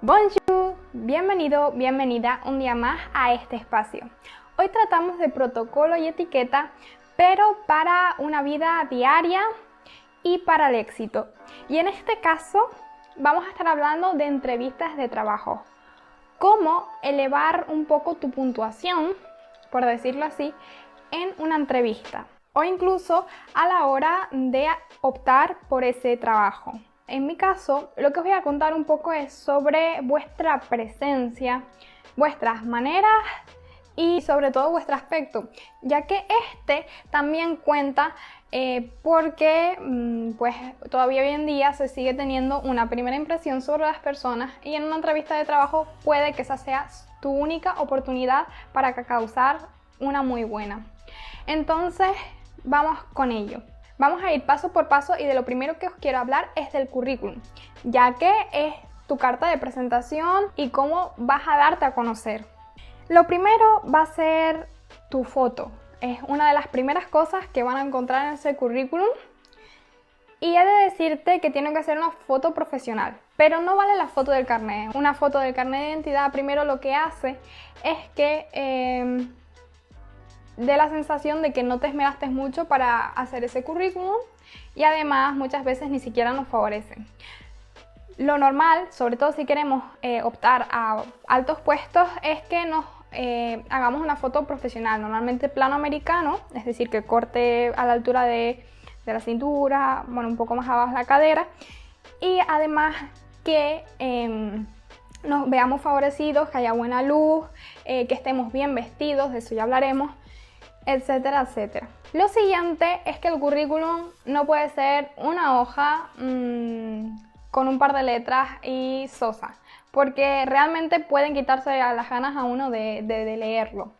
Bonjour, bienvenido, bienvenida un día más a este espacio. Hoy tratamos de protocolo y etiqueta, pero para una vida diaria y para el éxito. Y en este caso vamos a estar hablando de entrevistas de trabajo. Cómo elevar un poco tu puntuación, por decirlo así, en una entrevista o incluso a la hora de optar por ese trabajo. En mi caso, lo que os voy a contar un poco es sobre vuestra presencia, vuestras maneras y sobre todo vuestro aspecto, ya que este también cuenta porque pues todavía hoy en día se sigue teniendo una primera impresión sobre las personas y en una entrevista de trabajo puede que esa sea tu única oportunidad para causar una muy buena. Entonces, vamos con ello. Vamos a ir paso por paso y de lo primero que os quiero hablar es del currículum, ya que es tu carta de presentación y cómo vas a darte a conocer. Lo primero va a ser tu foto. Es una de las primeras cosas que van a encontrar en ese currículum. Y he de decirte que tiene que ser una foto profesional, pero no vale la foto del carnet. Una foto del carnet de identidad primero lo que hace es que dé la sensación de que no te esmeraste mucho para hacer ese currículum y además muchas veces ni siquiera nos favorecen. Lo normal, sobre todo si queremos optar a altos puestos, es que nos hagamos una foto profesional, normalmente plano americano, es decir, que corte a la altura de la cintura, bueno, un poco más abajo de la cadera, y además que nos veamos favorecidos, que haya buena luz, que estemos bien vestidos, de eso ya hablaremos, etcétera, etcétera. Lo siguiente es que el currículum no puede ser una hoja con un par de letras y sosa, porque realmente pueden quitarse las ganas a uno de leerlo.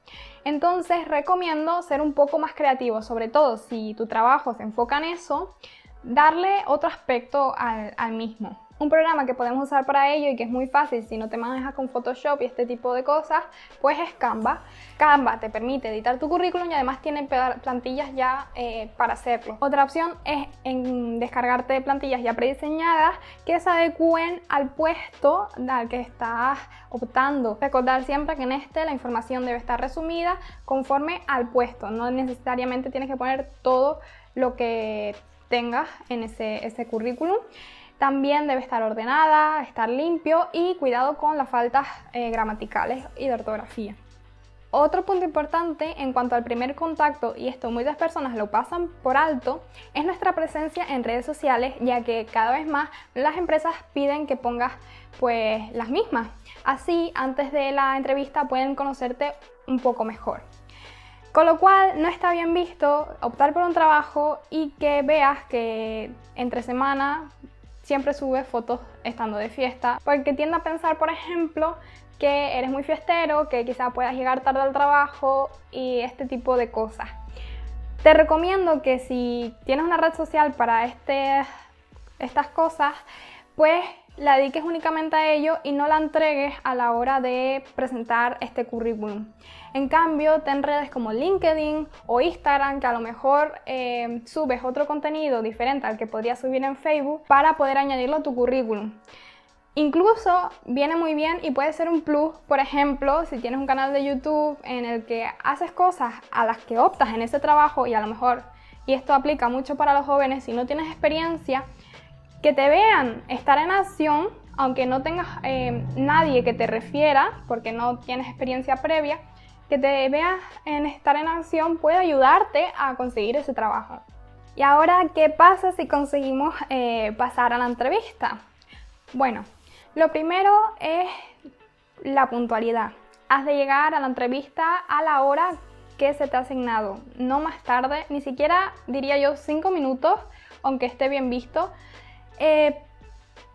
Entonces recomiendo ser un poco más creativo, sobre todo si tu trabajo se enfoca en eso, darle otro aspecto al mismo. Un programa que podemos usar para ello y que es muy fácil si no te manejas con Photoshop y este tipo de cosas, pues es Canva. Canva te permite editar tu currículum y además tiene plantillas ya para hacerlo. Otra opción es descargarte plantillas ya prediseñadas que se adecúen al puesto al que estás optando. Recordar siempre que en la información debe estar resumida conforme al puesto. No necesariamente tienes que poner todo lo que tengas en ese currículum. También debe estar ordenada, estar limpio y cuidado con las faltas gramaticales y de ortografía. Otro punto importante en cuanto al primer contacto, y esto muchas personas lo pasan por alto, es nuestra presencia en redes sociales, ya que cada vez más las empresas piden que pongas pues las mismas. Así, antes de la entrevista pueden conocerte un poco mejor. Con lo cual no está bien visto optar por un trabajo y que veas que entre semana siempre subes fotos estando de fiesta, porque tiende a pensar, por ejemplo, que eres muy fiestero, que quizá puedas llegar tarde al trabajo y este tipo de cosas. Te recomiendo que si tienes una red social para estas cosas, pues la dediques únicamente a ello y no la entregues a la hora de presentar este currículum. En cambio, ten redes como LinkedIn o Instagram, que a lo mejor subes otro contenido diferente al que podrías subir en Facebook para poder añadirlo a tu currículum. Incluso viene muy bien y puede ser un plus, por ejemplo, si tienes un canal de YouTube en el que haces cosas a las que optas en ese trabajo y a lo mejor, y esto aplica mucho para los jóvenes, si no tienes experiencia, que te vean estar en acción, aunque no tengas nadie que te refiera, porque no tienes experiencia previa, que te veas en estar en acción puede ayudarte a conseguir ese trabajo. Y ahora, ¿qué pasa si conseguimos pasar a la entrevista? Bueno, lo primero es la puntualidad. Has de llegar a la entrevista a la hora que se te ha asignado, no más tarde, ni siquiera diría yo 5 minutos, aunque esté bien visto.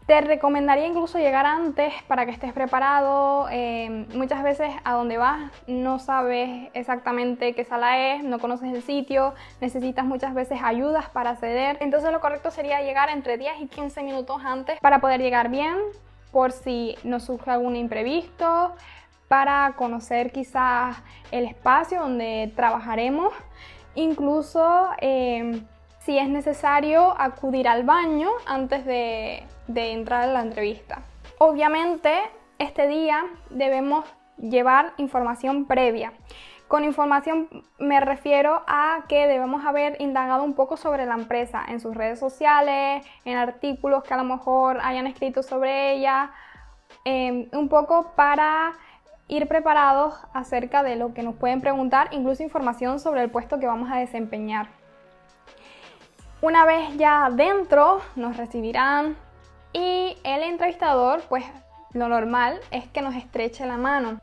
Te recomendaría incluso llegar antes para que estés preparado. Muchas veces a donde vas no sabes exactamente qué sala es, no conoces el sitio, necesitas muchas veces ayudas para acceder. Entonces lo correcto sería llegar entre 10 y 15 minutos antes para poder llegar bien, por si nos surge algún imprevisto, para conocer quizás el espacio donde trabajaremos, incluso si es necesario acudir al baño antes de entrar a la entrevista. Obviamente, este día debemos llevar información previa. Con información me refiero a que debemos haber indagado un poco sobre la empresa en sus redes sociales, en artículos que a lo mejor hayan escrito sobre ella, un poco para ir preparados acerca de lo que nos pueden preguntar, incluso información sobre el puesto que vamos a desempeñar. Una vez ya dentro, nos recibirán y el entrevistador, pues lo normal es que nos estreche la mano.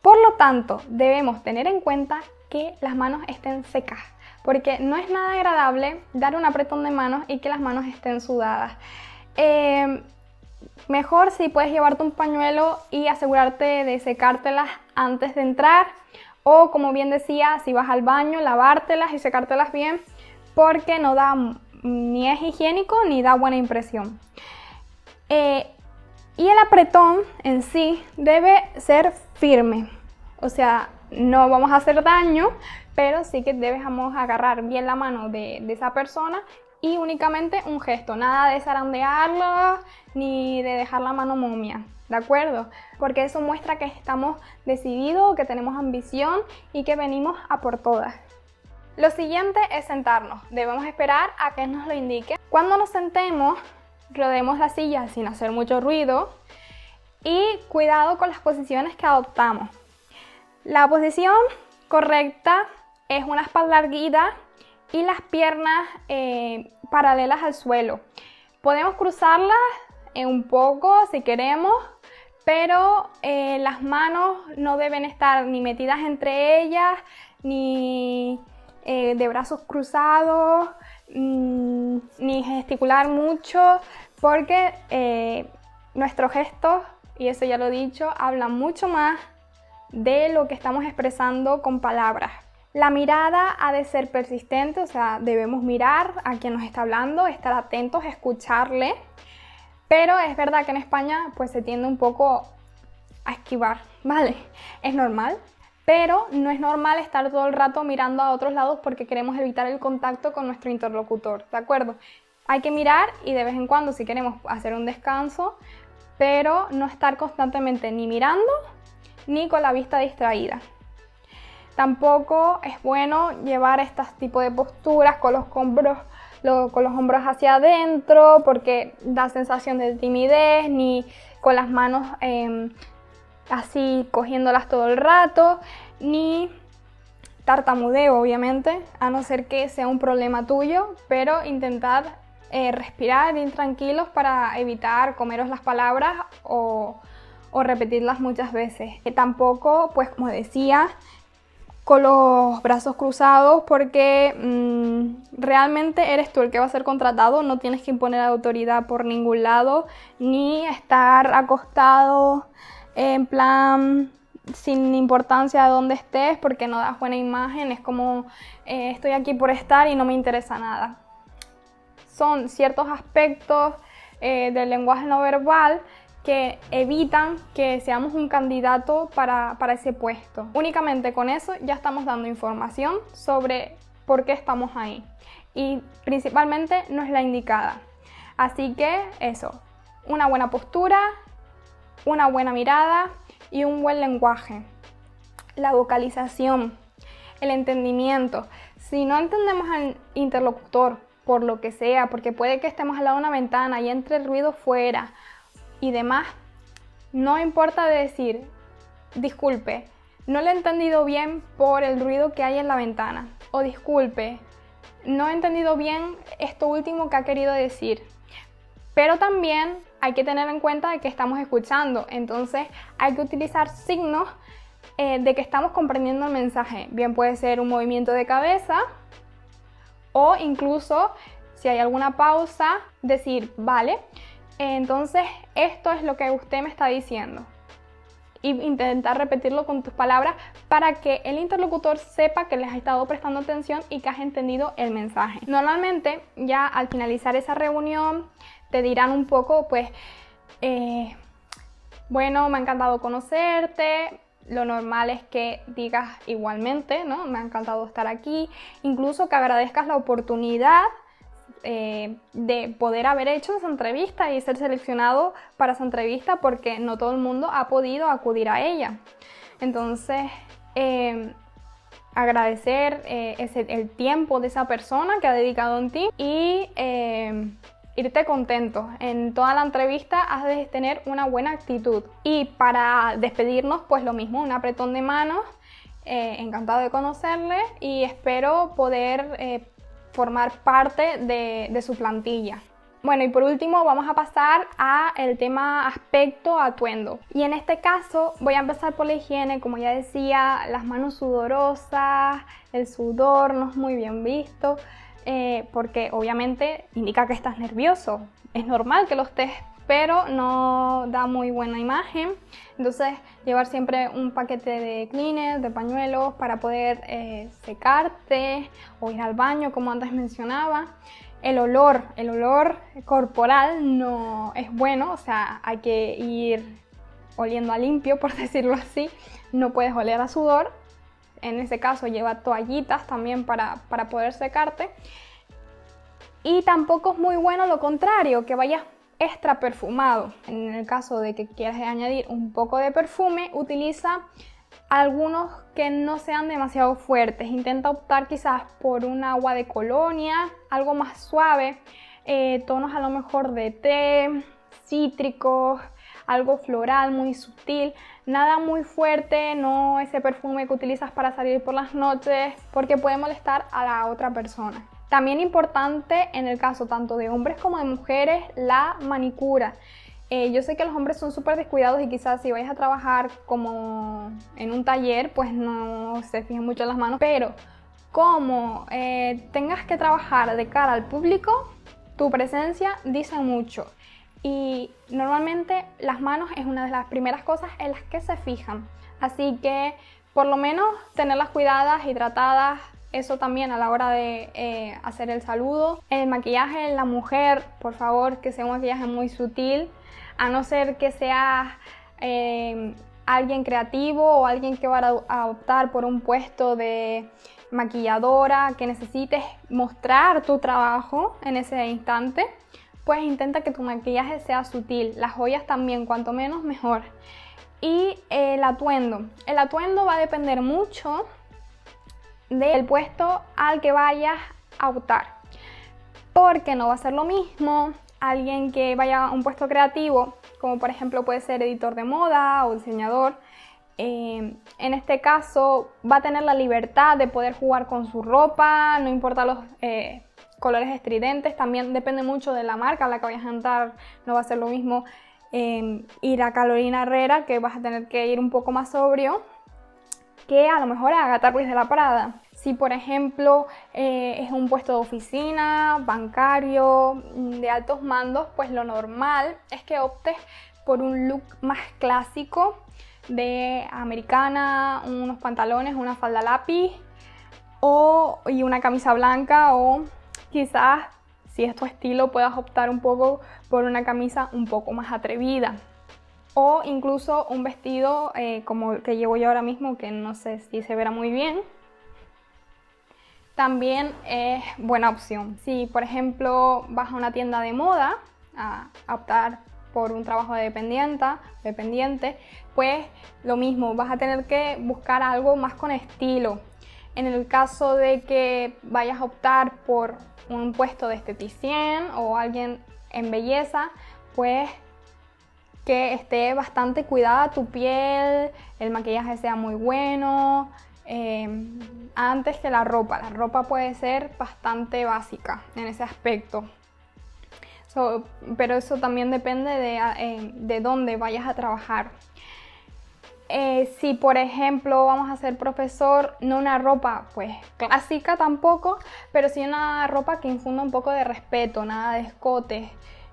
Por lo tanto, debemos tener en cuenta que las manos estén secas, porque no es nada agradable dar un apretón de manos y que las manos estén sudadas. Mejor si puedes llevarte un pañuelo y asegurarte de secártelas antes de entrar, o como bien decía, si vas al baño, lavártelas y secártelas bien, porque no da, ni es higiénico ni da buena impresión. Y el apretón en sí debe ser firme, o sea, no vamos a hacer daño, pero sí que debemos agarrar bien la mano de esa persona y únicamente un gesto, nada de zarandearlo ni de dejar la mano momia, ¿de acuerdo? Porque eso muestra que estamos decididos, que tenemos ambición y que venimos a por todas. Lo siguiente es sentarnos, debemos esperar a que nos lo indique. Cuando nos sentemos, rodeemos la silla sin hacer mucho ruido y cuidado con las posiciones que adoptamos. La posición correcta es una espalda erguida y las piernas paralelas al suelo. Podemos cruzarlas un poco si queremos, pero las manos no deben estar ni metidas entre ellas, ni de brazos cruzados, ni gesticular mucho, porque nuestros gestos, y eso ya lo he dicho, hablan mucho más de lo que estamos expresando con palabras. La mirada ha de ser persistente, o sea, debemos mirar a quien nos está hablando, estar atentos, escucharle, pero es verdad que en España pues se tiende un poco a esquivar, ¿vale? Es normal, pero no es normal estar todo el rato mirando a otros lados porque queremos evitar el contacto con nuestro interlocutor, ¿de acuerdo? Hay que mirar y de vez en cuando si queremos hacer un descanso, pero no estar constantemente ni mirando ni con la vista distraída. Tampoco es bueno llevar este tipo de posturas con los hombros hacia adentro porque da sensación de timidez, ni con las manos así cogiéndolas todo el rato, ni tartamudeo obviamente, a no ser que sea un problema tuyo, pero intentad respirar, ir tranquilos para evitar comeros las palabras o repetirlas muchas veces. Tampoco, pues como decía, con los brazos cruzados porque realmente eres tú el que va a ser contratado, no tienes que imponer autoridad por ningún lado, ni estar acostado en plan sin importancia de dónde estés porque no das buena imagen, es como estoy aquí por estar y no me interesa nada. Son ciertos aspectos del lenguaje no verbal que evitan que seamos un candidato para ese puesto. Únicamente con eso ya estamos dando información sobre por qué estamos ahí y principalmente no es la indicada. Así que eso, una buena postura, una buena mirada y un buen lenguaje. La vocalización, el entendimiento. Si no entendemos al interlocutor por lo que sea, porque puede que estemos al lado de una ventana y entre el ruido fuera y demás, no importa de decir, disculpe, no le he entendido bien por el ruido que hay en la ventana, o disculpe, no he entendido bien esto último que ha querido decir. Pero también hay que tener en cuenta de que estamos escuchando, entonces hay que utilizar signos de que estamos comprendiendo el mensaje. Bien puede ser un movimiento de cabeza o incluso si hay alguna pausa, decir, vale, entonces esto es lo que usted me está diciendo. Y intentar repetirlo con tus palabras para que el interlocutor sepa que les has estado prestando atención y que has entendido el mensaje. Normalmente ya al finalizar esa reunión te dirán un poco, pues, bueno, me ha encantado conocerte. Lo normal es que digas igualmente, ¿no? Me ha encantado estar aquí. Incluso que agradezcas la oportunidad de poder haber hecho esa entrevista y ser seleccionado para esa entrevista, porque no todo el mundo ha podido acudir a ella. Entonces, agradecer el tiempo de esa persona que ha dedicado en ti y irte contento. En toda la entrevista has de tener una buena actitud. Y para despedirnos, pues lo mismo, un apretón de manos. Encantado de conocerle y espero poder formar parte de su plantilla. Bueno, y por último vamos a pasar a el tema aspecto, atuendo. Y en este caso voy a empezar por la higiene. Como ya decía, las manos sudorosas, el sudor no es muy bien visto, porque obviamente indica que estás nervioso. Es normal que lo estés, pero no da muy buena imagen. Entonces, llevar siempre un paquete de Kleenex, de pañuelos para poder secarte o ir al baño, como antes mencionaba. El olor corporal no es bueno, o sea, hay que ir oliendo a limpio, por decirlo así. No puedes oler a sudor. En ese caso, lleva toallitas también para poder secarte. Y tampoco es muy bueno lo contrario, que vayas extra perfumado. En el caso de que quieras añadir un poco de perfume, utiliza algunos que no sean demasiado fuertes. Intenta optar quizás por un agua de colonia, algo más suave, tonos a lo mejor de té, cítricos, algo floral muy sutil, nada muy fuerte, no ese perfume que utilizas para salir por las noches, porque puede molestar a la otra persona. También importante en el caso tanto de hombres como de mujeres, la manicura. Yo sé que los hombres son súper descuidados y quizás si vayas a trabajar como en un taller, pues no se fijen mucho en las manos, pero como tengas que trabajar de cara al público, tu presencia dice mucho. Y normalmente las manos es una de las primeras cosas en las que se fijan. Así que por lo menos tenerlas cuidadas, hidratadas. Eso también a la hora de hacer el saludo. El maquillaje en la mujer, por favor, que sea un maquillaje muy sutil, a no ser que seas alguien creativo o alguien que va a optar por un puesto de maquilladora, que necesites mostrar tu trabajo en ese instante, pues intenta que tu maquillaje sea sutil. Las joyas también, cuanto menos mejor. Y el atuendo. El atuendo va a depender mucho del puesto al que vayas a optar, porque no va a ser lo mismo alguien que vaya a un puesto creativo, como por ejemplo puede ser editor de moda o diseñador. En este caso va a tener la libertad de poder jugar con su ropa, no importa los colores estridentes. También depende mucho de la marca a la que vayas a entrar. No va a ser lo mismo ir a Carolina Herrera, que vas a tener que ir un poco más sobrio, que a lo mejor a Agatha Ruiz de la Prada. Si por ejemplo es un puesto de oficina, bancario, de altos mandos, pues lo normal es que optes por un look más clásico, de americana, unos pantalones, una falda lápiz y una camisa blanca, o quizás si es tu estilo puedas optar un poco por una camisa un poco más atrevida. O incluso un vestido como el que llevo yo ahora mismo, que no sé si se verá muy bien. También es buena opción. Si por ejemplo vas a una tienda de moda a optar por un trabajo de dependiente, pues lo mismo, vas a tener que buscar algo más con estilo. En el caso de que vayas a optar por un puesto de esteticien o alguien en belleza, pues que esté bastante cuidada tu piel, el maquillaje sea muy bueno, antes que la ropa. La ropa puede ser bastante básica en ese aspecto. Pero eso también depende de dónde vayas a trabajar. Si por ejemplo vamos a ser profesor, no una ropa pues clásica tampoco, pero sí una ropa que infunda un poco de respeto, nada de escotes.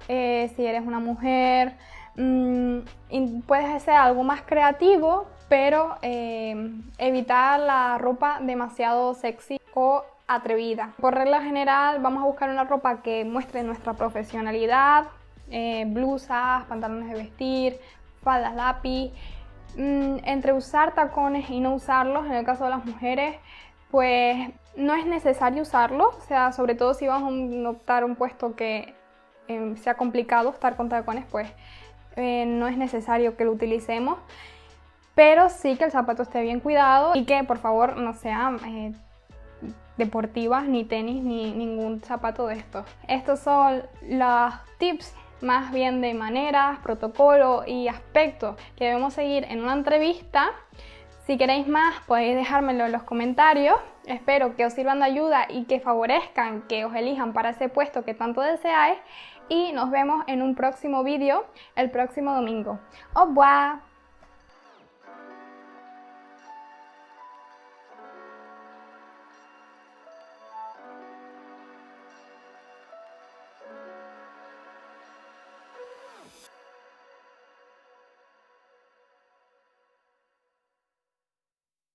Si eres una mujer, puedes hacer algo más creativo, pero evitar la ropa demasiado sexy o atrevida. Por regla general vamos a buscar una ropa que muestre nuestra profesionalidad, blusas, pantalones de vestir, faldas lápiz. Entre usar tacones y no usarlos, en el caso de las mujeres, pues no es necesario usarlo, o sea, sobre todo si vamos a optar un puesto que sea complicado estar con tacones, pues no es necesario que lo utilicemos, pero sí que el zapato esté bien cuidado y que por favor no sea deportivas, ni tenis, ni ningún zapato de estos. Estos son los tips más bien de maneras, protocolo y aspectos que debemos seguir en una entrevista. Si queréis más, podéis dejármelo en los comentarios. Espero que os sirvan de ayuda y que favorezcan que os elijan para ese puesto que tanto deseáis. Y nos vemos en un próximo vídeo el próximo domingo. ¡Au revoir!